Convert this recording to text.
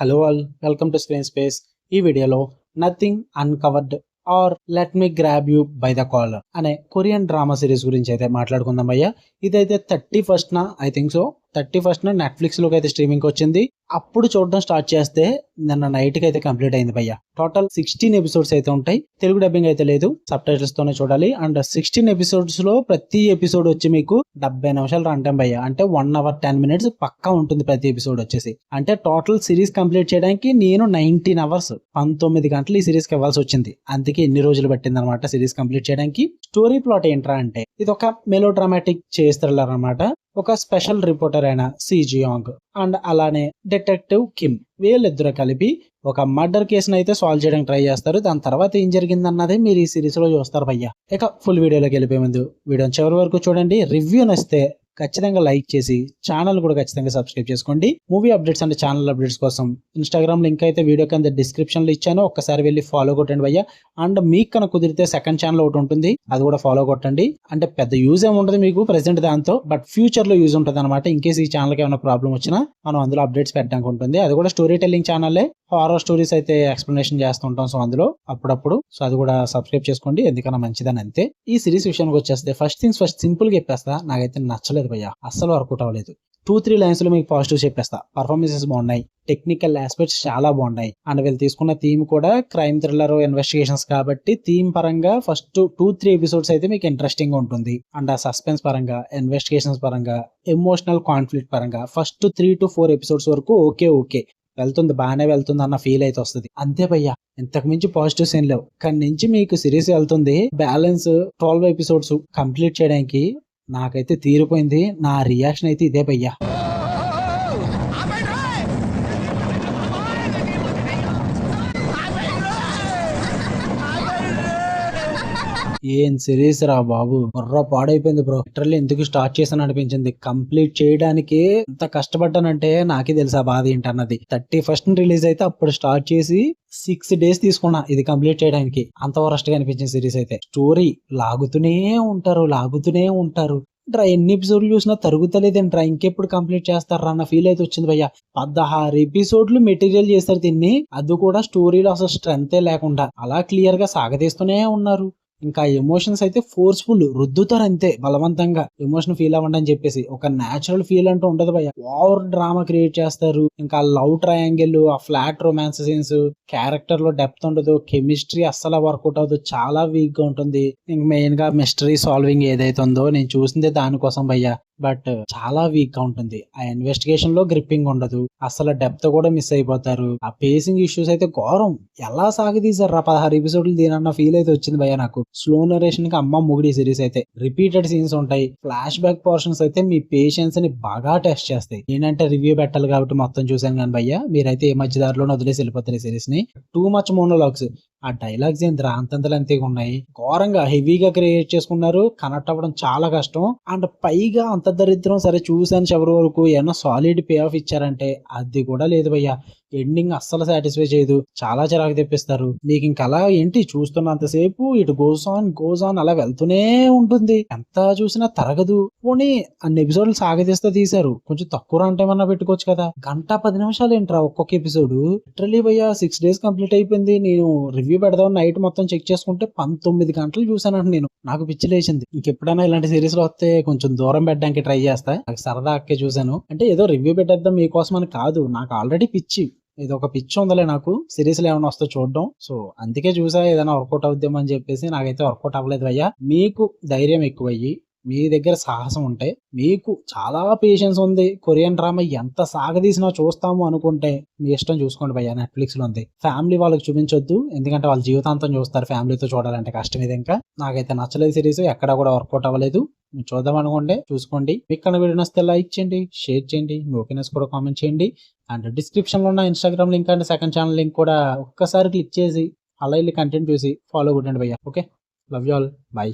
Hello all, welcome to screen space. ఈ వీడియోలో nothing uncovered or let me grab you by the collar అనే Korean drama series గురించి అయితే మాట్లాడుకుందాం భయ్య. ఇదైతే 31st I think so 31st Netflix లోకి అయితే స్ట్రీమింగ్ వచ్చింది. అప్పుడు చూడడం స్టార్ట్ చేస్తే నిన్న నైట్ కి అయితే కంప్లీట్ అయింది భయ్య. టోటల్ 16 ఎపిసోడ్స్ అయితే ఉంటాయి. తెలుగు డబ్బింగ్ అయితే లేదు, సబ్ టైటిల్స్ తోనే చూడాలి. అండ్ 16 ఎపిసోడ్స్ లో ప్రతి ఎపిసోడ్ వచ్చి మీకు 70 నిమిషాలు రన్ టైం భయ్య. అంటే 1 hour 10 minutes పక్కా ఉంటుంది ప్రతి ఎపిసోడ్ వచ్చేసి. అంటే టోటల్ సిరీస్ కంప్లీట్ చేయడానికి నేను 19 hours 19 గంటలు ఈ సిరీస్ కి ఇవ్వాల్సి వచ్చింది. అందుకే ఎన్ని రోజులు పట్టింది అనమాట సిరీస్ కంప్లీట్ చేయడానికి. స్టోరీ ప్లాట్ ఏంట్రా అంటే ఇది ఒక మెలో డ్రామాటిక్ చేస్ థ్రిల్లర్ అనమాట. ఒక స్పెషల్ రిపోర్టర్ అయిన సి జియాంగ్ అండ్ అలానే డిటెక్టివ్ కిమ్ వీళ్ళిద్దరూ కలిపి ఒక మర్డర్ కేసును అయితే సాల్వ్ చేయడానికి ట్రై చేస్తారు. దాని తర్వాత ఏం జరిగింది అన్నది మీరు ఈ సిరీస్ లో చూస్తారు భయ్య. ఇక ఫుల్ వీడియోలోకి వెళ్ళిపోయే ముందు వీడియోని చివరి వరకు చూడండి. రివ్యూ నచ్చితే ఖచ్చితంగా లైక్ చేసి ఛానల్ కూడా ఖచ్చితంగా సబ్స్క్రైబ్ చేసుకోండి. Movie updates and channel updates కోసం ఇన్స్టాగ్రామ్ లింక్ అయితే వీడియో కింద డిస్క్రిప్షన్ లో ఇచ్చాను, ఒక్కసారి వెళ్ళి ఫాలో కొట్టండి భయ్య. అండ్ మీకు కనుక కుదిరితే సెకండ్ ఛానల్ ఒకటి ఉంటుంది, అది కూడా ఫాలో కొట్టండి. అంటే పెద్ద యూజ్ ఏమి ఉంటుంది మీకు ప్రెసెంట్ దాంతో, బట్ ఫ్యూచర్ లో యూజ్ ఉంటుంది అనమాట. ఇన్ కేసు ఈ ఛానల్ కి ఏమైనా ప్రాబ్లం వచ్చినా మనం అందులో అప్డేట్స్ పెట్టడానికి ఉంటుంది. అది కూడా story telling channel, horror stories అయితే ఎక్స్ప్లెనేషన్ చేస్తుంటాం సో అందులో అప్పుడప్పుడు. సో అది కూడా సబ్స్క్రైబ్ చేసుకోండి, ఎందుకన్నా మంచిదని. అంతే. ఈ సిరీస్ విషయానికి వచ్చేస్తే ఫస్ట్ థింగ్స్ ఫస్ట్ సింపుల్ గా చెప్పేస్తా, నాకైతే నచ్చలేదు భయ్య, అస్సలు వర్కౌట్ అవ్వలేదు. 2-3 లైన్స్ లో మీకు పాజిటివ్ చెప్పేస్తా. పర్ఫార్మెన్సెస్ బాగున్నాయి, టెక్నికల్ ఆస్పెక్ట్స్ చాలా బాగున్నాయి. అండ్ వీళ్ళు తీసుకున్న థీమ్ కూడా క్రైమ్ థ్రిల్లర్ ఇన్వెస్టిగేషన్స్ కాబట్టి థీమ్ పరంగా ఫస్ట్ 2-3 ఎపిసోడ్స్ అయితే మీకు ఇంట్రెస్టింగ్ గా ఉంటుంది. అండ్ ఆ సస్పెన్స్ పరంగా, ఇన్వెస్టిగేషన్స్ పరంగా, ఎమోషనల్ కాన్ఫ్లిక్ట్ పరంగా ఫస్ట్ 3 to 4 ఎపిసోడ్స్ వరకు ఓకే వెళ్తుంది, బాగానే వెళ్తుంది అన్న ఫీల్ అయితే వస్తుంది. అంతే భయ్య, ఇంతకు మించి పాజిటివ్స్ ఏం లేవు. కానీ నుంచి మీకు సిరీస్ వెళ్తుంది. బ్యాలెన్స్ 12 ఎపిసోడ్స్ కంప్లీట్ చేయడానికి నాకైతే తీరిపోయింది. నా రియాక్షన్ అయితే ఇదే భయ్య. ఏం సిరీస్ రా బాబు, బుర్ర పాడైపోయింది బ్రో. లిటరల్లీ ఎందుకు స్టార్ట్ చేశాను అనిపించింది. కంప్లీట్ చేయడానికి ఎంత కష్టపడ్డానంటే నాకే తెలుసా బాధ ఏంటన్నది. 31st రిలీజ్ అయితే అప్పుడు స్టార్ట్ చేసి 6 days తీసుకున్నా ఇది కంప్లీట్ చేయడానికి. అంత వరస్ట్ గా అనిపించింది సిరీస్ అయితే. స్టోరీ లాగుతూనే ఉంటారు. ఎన్ని ఎపిసోడ్లు చూసినా తరుగుతలేదేంట్రా, ఇంకెప్పుడు కంప్లీట్ చేస్తారా అన్న ఫీల్ అయితే వచ్చింది భయ్య. 16 ఎపిసోడ్లు మెటీరియల్ చేస్తారు దీన్ని, అది కూడా స్టోరీలో అసలు స్ట్రెంతే లేకుండా అలా క్లియర్ గా సాగదీస్తూనే ఉన్నారు. ఇంకా ఎమోషన్స్ అయితే ఫోర్స్ఫుల్ రుద్దుతారు అంతే, బలవంతంగా ఎమోషన్ ఫీల్ అవ్వండి అని చెప్పేసి. ఒక న్యాచురల్ ఫీల్ అంటూ ఉండదు భయ్య. ఓవర్ డ్రామా క్రియేట్ చేస్తారు. ఇంకా లవ్ ట్రయాంగిల్, ఆ ఫ్లాట్ రొమాన్స్ సీన్స్, క్యారెక్టర్ లో డెప్త్ ఉండదు, కెమిస్ట్రీ అస్సలు వర్కౌట్ అవ్వదు, చాలా వీక్ గా ఉంటుంది. ఇంక మెయిన్ గా మిస్టరీ సాల్వింగ్ ఏదైతే ఉందో నేను చూసిందే దానికోసం భయ్య, బట్ చాలా వీక్ గా ఉంటుంది. ఆ ఇన్వెస్టిగేషన్ లో గ్రిప్పింగ్ ఉండదు, అసలు డెప్త్ కూడా మిస్ అయిపోతారు. ఆ పేసింగ్ ఇష్యూస్ అయితే ఘోరం. ఎలా సాగదీసారు 16 ఎపిసోడ్లు దీనన్న ఫీల్ అయితే వచ్చింది భయ్య నాకు. స్లో నరేషన్ కి అమ్మ ముగిడి సిరీస్ అయితే. రిపీటెడ్ సీన్స్ ఉంటాయి, ఫ్లాష్ బ్యాక్ పోర్షన్స్ అయితే మీ పేషెన్స్ ని బాగా టెస్ట్ చేస్తాయి. నేనంటే రివ్యూ పెట్టాలి కాబట్టి మొత్తం చూసాను కానీ భయ్య, మీరైతే ఏ మధ్య దారిలోనే వదిలేసి వెళ్ళిపోతారు ఈ సిరీస్ ని. టూ మచ్ మోనోలాగ్స్, ఆ డైలాగ్స్ ఏంద్ర అంతంతలు అంతేగా ఉన్నాయి. ఘోరంగా హెవీగా క్రియేట్ చేసుకున్నారు, కనెక్ట్ అవ్వడం చాలా కష్టం. అండ్ పైగా అంత దరిద్రం. సరే చూసాను చివరి వరకు, ఏమన్నా సాలిడ్ పే ఆఫ్ ఇచ్చారంటే అది కూడా లేదు భయ్య. ఎండింగ్ అస్సలు సాటిస్ఫై చేయదు, చాలా చిరాకు తెప్పిస్తారు. నీకు ఇంకా అలా ఏంటి చూస్తున్నంతసేపు ఇటు గోస్ ఆన్ అలా వెళ్తూనే ఉంటుంది, ఎంత చూసినా తరగదు. పోనీ అన్ని ఎపిసోడ్లు సాగదీస్తే తీశారు, కొంచెం తక్కువ రన్ టైం అన్నా పెట్టుకోవచ్చు కదా. 1:10 ఏంట్రా ఒక్కొక్క ఎపిసోడ్. లిటరల్లీ భయ్య 6 days కంప్లీట్ అయిపోయింది. నేను రివ్యూ పెడదాం నైట్ మొత్తం చెక్ చేసుకుంటే 19 గంటలు చూసానంట నేను. నాకు పిచ్చి లేచింది. ఇంకెప్పుడైనా ఇలాంటి సిరీస్ లో వస్తే కొంచెం దూరం పెట్టడానికి ట్రై చేస్తా. నాకు సరదా అక్కే చూసాను అంటే ఏదో రివ్యూ పెట్టేద్దాం మీకోసం అని కాదు, నాకు ఆల్రెడీ పిచ్చి, ఇది ఒక పిచ్చి ఉందలే నాకు సిరీస్ లో ఏమైనా వస్తే చూడడం. సో అందుకే చూసా ఏదైనా వర్కౌట్ అవుద్దాం అని చెప్పేసి. నాకైతే వర్కౌట్ అవ్వలేదు భయ్య. మీకు ధైర్యం ఎక్కువయ్యి, మీ దగ్గర సాహసం ఉంటే, మీకు చాలా పేషెన్స్ ఉంది, కొరియన్ డ్రామా ఎంత సాగదీసినా చూస్తాము అనుకుంటే మీ ఇష్టం, చూసుకోండి భయ్య. నెట్ఫ్లిక్స్ లో ఉంది. ఫ్యామిలీ వాళ్ళకి చూపించొద్దు, ఎందుకంటే వాళ్ళ జీవితాంతం చూస్తారు. ఫ్యామిలీతో చూడాలంటే కష్టం ఇది. ఇంకా నాకైతే నచ్చలేదు సిరీస్, ఎక్కడా కూడా వర్కౌట్ అవ్వలేదు. చూద్దాం అనుకోండి, చూసుకోండి. మీకు కన్నా వీడియో నచ్చితే లైక్ చేయండి, షేర్ చేయండి, మీ ఒపీనియన్స్ కూడా కామెంట్ చేయండి. అండ్ డిస్క్రిప్షన్ లో ఉన్న Instagram link and second channel link కూడా ఒక్కసారి క్లిక్ చేసి అలా వెళ్ళి కంటెంట్ చూసి ఫాలో కొట్టండి భయ్య. Okay, love you all, by.